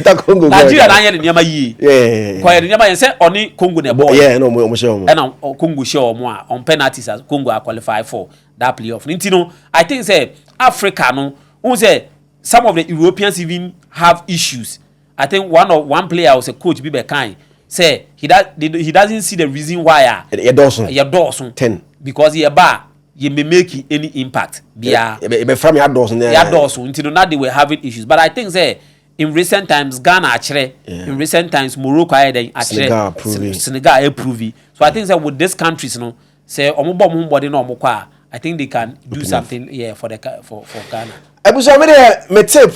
Dr. Congo Nigeria na yen nyama yi kwa yen nyama yen say oni Congo na boy no mo show mo and Congo show mo on penalties as Congo are qualify for that playoff. You I think say Africa no who say some of the Europeans even have issues. I think one player was a coach Bibe Kai say he doesn't see the reason why you 10 because he may make any impact. From your doors until now they were having issues. But I think say in recent times Ghana actually in recent times Morocco Senegal approve. So I think that with these countries no say body no I think they can do something for Ghana. I was me tip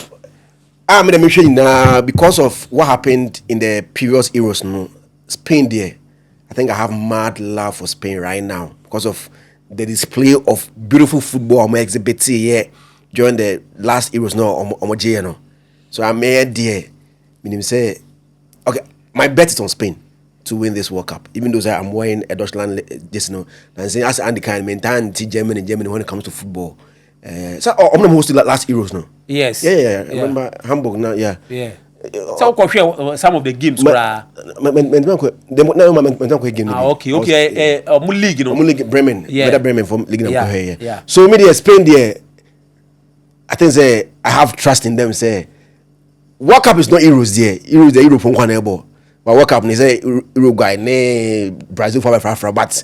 I'm the mission now because of what happened in the previous Euros no Spain there. I think I have mad love for Spain right now because of the display of beautiful football I'm exhibiting here during the last Euros no. So I'm here there. Meaning say okay, my bet is on Spain to win this World Cup. Even though I'm wearing a Deutschland just and saying as Andy can maintain Germany when it comes to football. So I'm not hosting last Euros now. Yes. Yeah. I remember Hamburg now. Yeah. So some of the games league Bremen. Yeah. Bremen from League yeah. So me Spain there. I think say I have trust in them. Say World Cup is not Euros there. Euros the Euro from one but World Cup is Uruguay, Brazil for but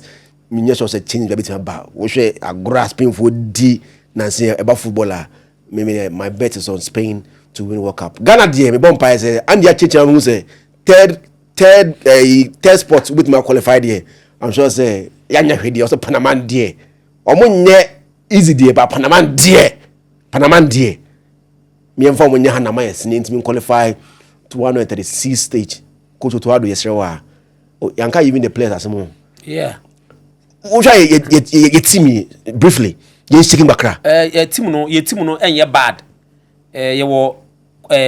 me just say change a bit about. We say a grasping for D. Nancy about footballer. Maybe my bet is on Spain to win World Cup. Ghana there, me bomb pie say and their teacher who say third spot with my qualified here. I'm sure say Yanya Hedi also Panama there. Omo easy there, but Panama there. Me inform when you hand my to qualify to 136 stage. Go to Tuado yesterday. Oh, Yanka even the players as more. Yeah. What try you team briefly. You sticking bakra. Team no and you bad. You were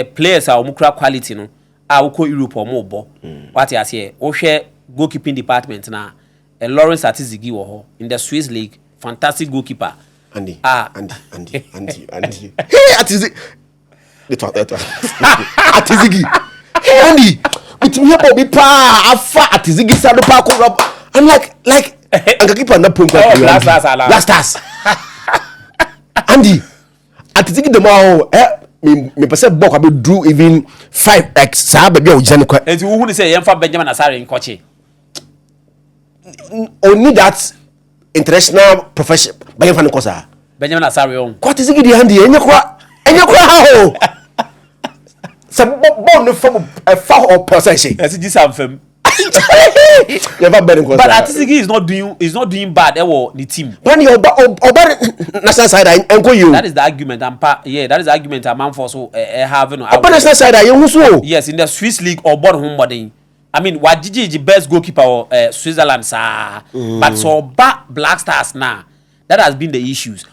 players are mukra quality no. I will call Europe or more. What I say, o share goalkeeping department now. Lawrence Atizigi wo in the Swiss league, fantastic goalkeeper. Andy. Hey, Atizigi. Atizigi. Hey, Andy. With me about be pa afa Atizigi sado pa ko. I'm like I keep on that point. Last. Andy, Atizigi the more me person book I do even 5x sabe be o jane kwa. And who say Yemfa Benjamin Asare in Kochi? Only that international profession Benjamin Kosa. Benjamin Asare on. What is it the Andy? Enya kwa how? Some born from a far or person say. Yes, this am fam. Never better Kosa. But Atizigi is not doing bad the team. When you national side I go you. That is the argument that is the argument I'm for so having national side I you so. Yes, in the Swiss league or born home body. I mean, what Gigi best goalkeeper of Switzerland, sir. But so Black Stars now, that has been the issues.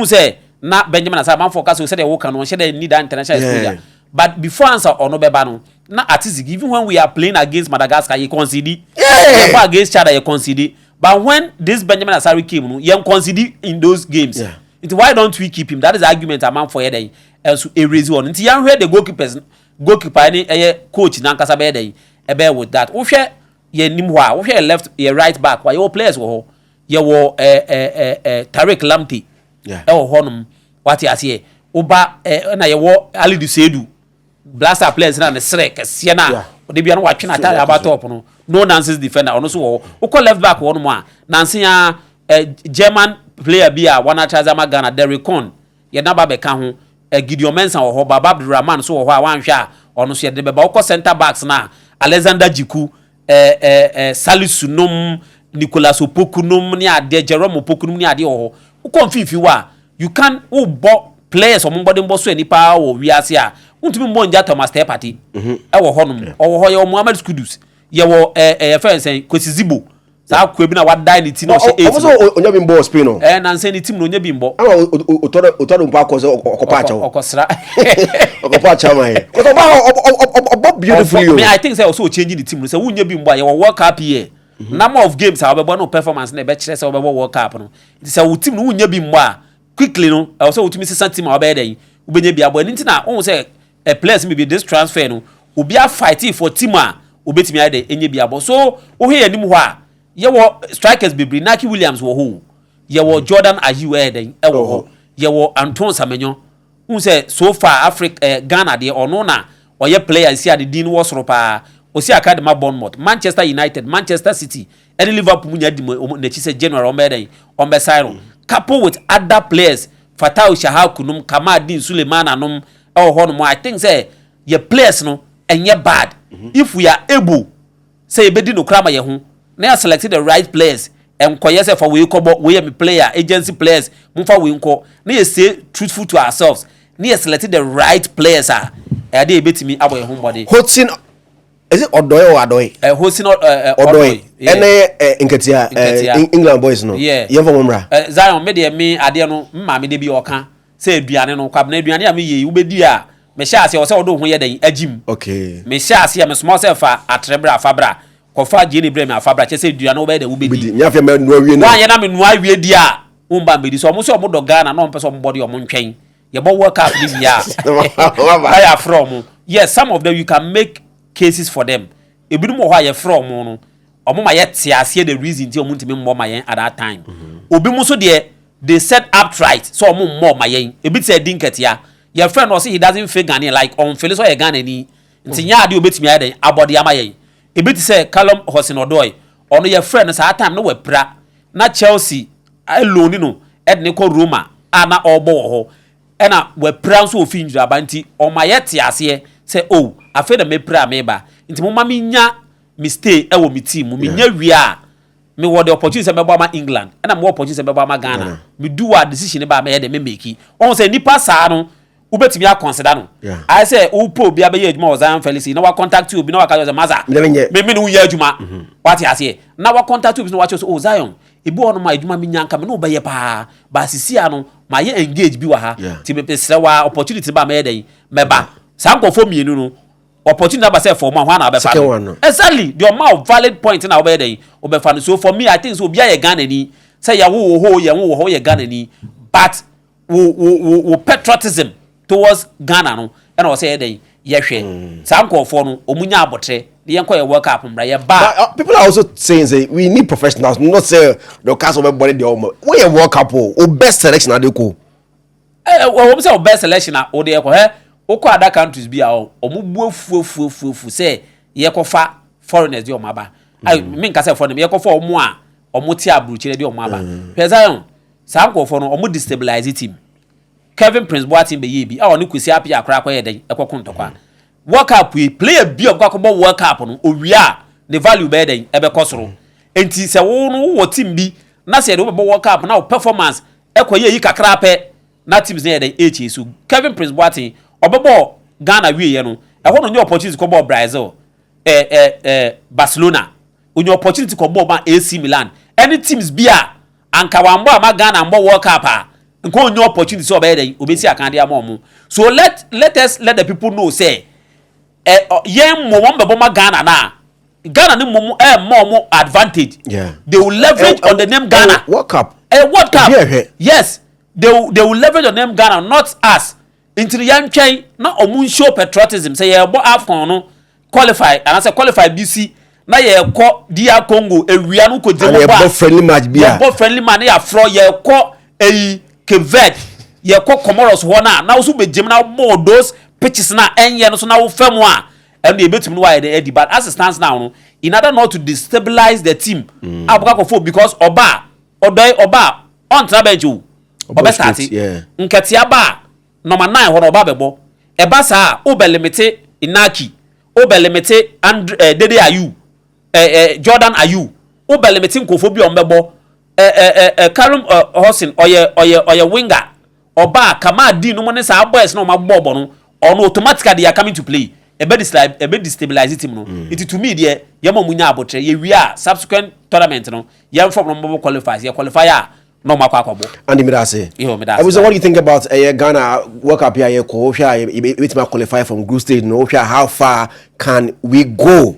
Say not Benjamin as a man for Castle said they walk on, said they need international exposure. But before answer or no bebano, na artistic even when we are playing against Madagascar you concede yeah against Chad you concede but when this Benjamin Asari came no you concede in those games why don't we keep him that is the argument among for here and so erase one nti yan hwe the goalkeeper ni coach na nkasa be dey e be with that wo hwe ye nim ho a wo hwe left ye right back wa your players wo ho ye wo Tariq Lamptey wo honum what you say oba na ye wo Ali Dusedu blaster players na sere kese na de bia no watwe na tare aba top no nonsense defender ono so wo ko left back wo no mo a nanse ya German player bia wana Chazama Ghana Derrick Cohn ye na ba be ka ho Gideon Mensah wo ho Baba Abdurrahman so wo ho a wanhwe a ono so ye de be ba wo center backs na Alexander Jiku Salisu nom Nicolas Opokunum ni ade Jerome Opokunum ni ade wo ho wo konfifi wa you can wo bo players omo body so ani pa wo wiase a untumi mbo nja Thomas Tepati e wo honum o wo ye Muhammad Kudus ye wo fensen Kwesizibo sa kwa bi na wada ni ti no she 8 so onya bi mbo Spain no na nse ni team no onya bi mbo otodo mpa ko so okopacha okosra okopacha man ko so ba beautifully me I think say also change the team no say wunya bi mbo ye wo World Cup here number of games how be no performance na be kire say wo be World Cup no it say wo team no wunya bi mbo a quickly no also utumi sesa team a be dey ubenya bi abo ni na won say a players maybe this transfer no obi a fight for team a obetimi ade enye bi abo so wo he anim ho a ye wo strikers bibri Naki Williams wo ho ye wo Jordan Ayew eden e wo ho ye wo Anton Samenyo who say so far Africa Ghana de ono na oye player si ade din wo soro pa osi academy Bournemouth Manchester United Manchester City and Liverpool munya di na chi say January o meden o be sign couple with other players Fatau Shahaku num Kamadin Suleiman anum e wo ho no I think say ye players no enye bad if we are able say be di no krama ye ho na select the right players and koye say for we kobo we me player agency players mfa we nko na ye say truthful to ourselves na ye select the right players e dey betimi abo ye ho body hosting is it Odoy or Adoy hosting Odoy ene nketia England boys no ye for momra Zion me de me ade no mma me de bi oka say aduane no kwabna aduane a me ye ubedi a me sha ase o say odo ho ye den agim okay me sha ase me small self atrebra afabra kofa je ni brem afabra che say dua no be da ubedi nya fe me no awie no wa ye na me no awie di a umba mbedi so mo so mo do Ghana no mpeso mo body o mo ntwen ye bo World Cup this year I from yes some of them you can make cases for them ebidum ho ye from no omo ma ye tiase the reason ti omo ntimi mbo ma yen at that time obi mu so de they set up right so omo mbo ma yen ebi ti edi nketia your friend no say he doesn't feel Ghana like on Felix so ye Ghana ni nti nya ade obetimi aden abode ama yen ebi ti say Callum Hudson-Odoi ono your friend sa time no we pra na Chelsea alone no edne ko Roma ana obo ho ena we pra so ofi njura banti o ma ye tiase say oh afa na me pra me ba nti mo ma me nya mistake e wo me team mo me nya wi a me wo the opportunity say me ba ma England ena mo opportunity say me ba ma Ghana me do a decision ba me de me make on say nipa sa no ubetimi a consider no I say upo bia be ye adwuma o Zionfelix na wa contact you bi na wa ka say maza me no ye adwuma what you say na wa contact you bi na wa say oh Zion ebi ono ma adwuma me nyanka me no be ye pa ba sisi ano ma ye engage bi wa ha ti me pesre wa opportunity ba me dey me ba sanko fo mienu no opportunity ba say for ma ho na be fa exactly the amount valid point na be dey o be fa so for me I think so bia ye Ghana ni say ya wo ho ye Ghana ni but wo patriotism towards Ghana no and I say dey ye hwe sanko fo no omunya abotre the yanko ye World Cup mbra ye ba people are also saying say we need professionals not say the cast of everybody the we a World Cup o best selection adeko we say best selection o de ko oko other countries bi a omu buafu say ye kofa foreigners de omaba I mean ka say foreign ye kofa omu a omu ti abruchire de omaba Zion sanko fo no omu destabilize team Kevin Prince Boateng be ye bi a oni kwesi apia akra kwa ye den ekokontokwa World Cup we player bi okwakobo World Cup no owia the value be den ebe kosoro enti se wo no wo team bi na se de wo World Cup na performance ekoye yi kakra pe na teams na den HSU Kevin Prince Boateng obebo Ghana wie ye no e ho no nye opportunity ko ball Brazil Barcelona onye opportunity ko ball ma AC Milan any teams bi a anka wambo ama Ghana mbo World Cup a nko onye opportunity so be dey obesi akande ama omo so let the people know say yen mo won bebo ma Ghana na Ghana ni more advantage. Yeah. They will leverage on the name Ghana. World Cup. World Cup. Yeah. Yes. They will leverage on the name Ghana, not us. Into the young chain, not omun show patriotism. Say yeah, but AFCON no qualify, and I say qualify BC. Na ye ko dia Congo ewia no ko jemo ba. Friendly match bia. Ye friendly man ya fro ye ko Quebec. Ye ko Comoros ho na so be jemo na board those pitches na enye no so na wo fam a and they betum no why the Eddie, but as it stands now no, in order not to destabilize the team because oba on bench oba start nketia ba number 9 ho oba bebo e ba sa obelimite Inaki obelimite Dede Ayu Jordan Ayu obelimite nkofo bi on bebo Karim Hossin oye winger oba kama di no mo ne sa boys no ma bobo no on automatically they are coming to play ebe destabilize team no it to me there yema munya abotre ye wia subsequent tournament no yem from no qualifiers ye qualifier no makwa akobo and me that say I was what do you think about Ghana World Cup here ye ko hwa it ma qualify from group stage no hwa how far can we go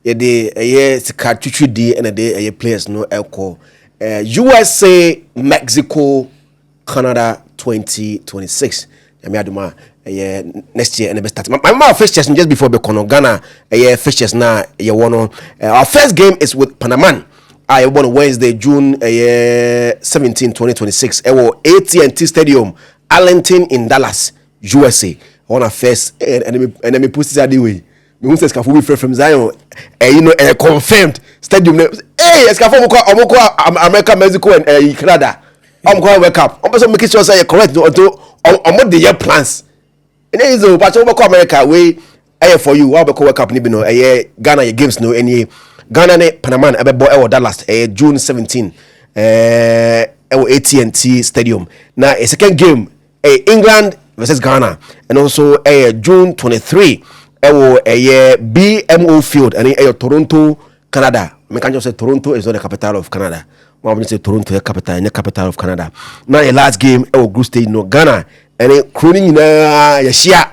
ye the sika twitwidi and the players no elko USA Mexico Canada 2026 me aduma next year and the best start. My fixtures just before Bekono Ghana fixtures na our first game is with Panama. I won Wednesday June 17 2026 AT&T Stadium Arlington in Dallas USA on our first and then me put it that way me who says can we from Zion confirmed stadium hey escafo omoko America Mexico and Canada wake up I'm also making sure say correct on the year plans. And then so but over America way for you how be World Cup ni bi no Ghana ye games no any Ghana ne Panama e be boy Dallas June 17 AT&T Stadium. Now a second game England versus Ghana and also June 23 BMO Field and Toronto Canada. Me can just say Toronto is not the capital of Canada. Why would you say Toronto is capital of Canada? Now a last game group stage no Ghana and crooning na yeshia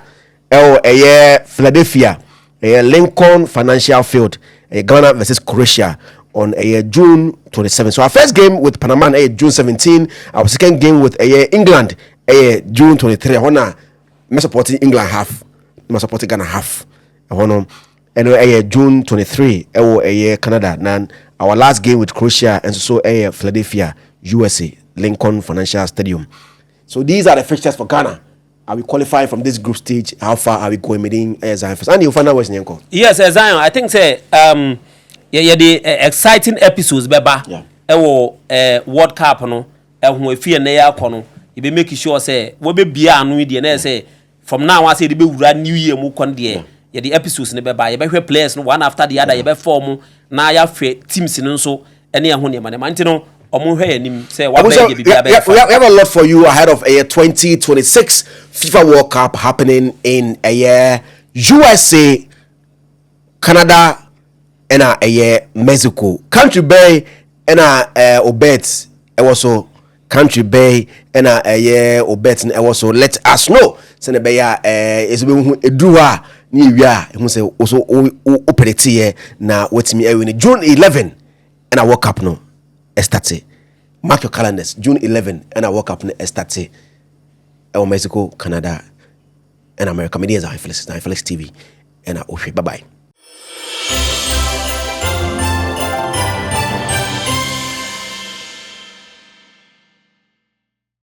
Philadelphia Lincoln Financial Field Ghana versus Croatia on June 27. So our first game with Panama June 17. Our second game with England June 23. I wanna supporting England half. I'm supporting Ghana half. I wanna and June 23 Canada. Now our last game with Croatia and so Philadelphia USA Lincoln Financial Stadium. So these are the fixtures for Ghana. Are we qualifying from this group stage? How far are we going within Zionfelix? And you find out what's Nyanko. Yes, Zion. I think say the exciting episodes beba. World Cup no. Who if you na ya kono. You be making sure say we be bia anu di na say from now I say the be wura new year mu kon de. The episodes ne beba. You be hwe players no one after the other. You be form na ya hwe teams no so ene ya ho ne ma ne man no. We have a lot for you ahead of a 2026 FIFA World Cup happening in USA, Canada, and Mexico. Country Bay and Obet also Country Bay and Obet and also let us know. Send is Edua New Year. Who say also operate na wait me June 11 and I woke up no. Estate. Mark your calendars. June 11 and I woke up in Estate. Mexico, Canada, and America. Media Zionfelix TV. And I bye bye.